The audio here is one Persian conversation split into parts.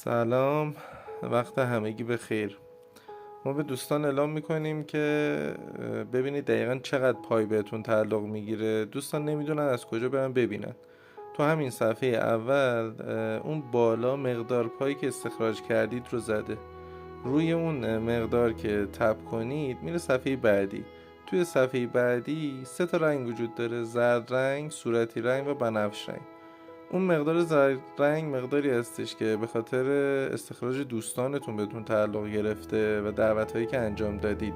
سلام، وقت همگی بخیر. ما به دوستان اعلام میکنیم که ببینید دقیقا چقدر پای بهتون تعلق میگیره. دوستان نمیدونن از کجا برن ببینن. تو همین صفحه اول اون بالا مقدار پایی که استخراج کردید رو زده. روی اون مقدار که تپ کنید میره صفحه بعدی. توی صفحه بعدی 3 تا رنگ وجود داره: زرد رنگ، صورتی رنگ و بنفش رنگ. اون مقدار زرد رنگ مقداری هستش که به خاطر استخراج دوستانتون بهتون تعلق گرفته و دعوتهایی که انجام دادید.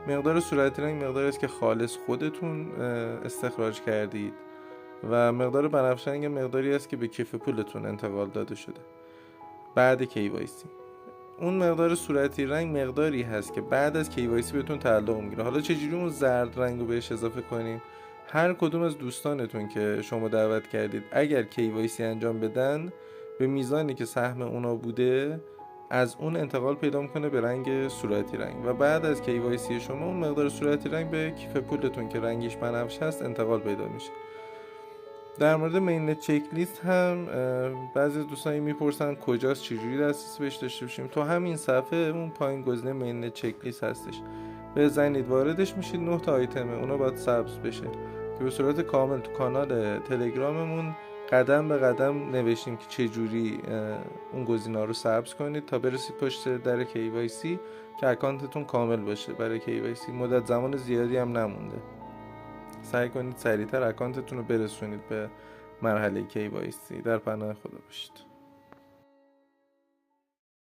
مقدار صورتی رنگ مقداری است که خالص خودتون استخراج کردید و مقدار بنفش رنگ مقداری است که به کیف پولتون انتقال داده شده بعد KYC. اون مقدار صورتی رنگ مقداری هست که بعد از KYC بهتون تعلق میگیره. حالا چجوری اون زرد رنگ رو بهش اضافه کنیم؟ هر کدوم از دوستانتون که شما دعوت کردید اگر KYC انجام بدن، به میزانی که سهم اونا بوده از اون انتقال پیدا میکنه به رنگ صورتی رنگ و بعد از KYC شما اون مقدار صورتی رنگ به کیف پولتون که رنگش بنفش هست انتقال پیدا میشه. در مورد مینت چک لیست هم بعضی دوستانی میپرسن کجاست، چجوری دسترسی بهش داشته باشیم. تو همین صفحه اون پایین گزینه مینت چک لیست هستش، بزنید واردش میشید. 9 تا آیتمه، اونا باید سبز بشه که به صورت کامل تو کانال تلگراممون قدم به قدم نوشتیم که چجوری اون گزینه‌ها رو سبز کنید تا برسید پشت در KYC که اکانتتون کامل باشه. برای KYC مدت زمان زیادی هم نمونده. سعی کنید سریعتر اکانتتون رو برسونید به مرحله KYC. در پناه خدا باشید.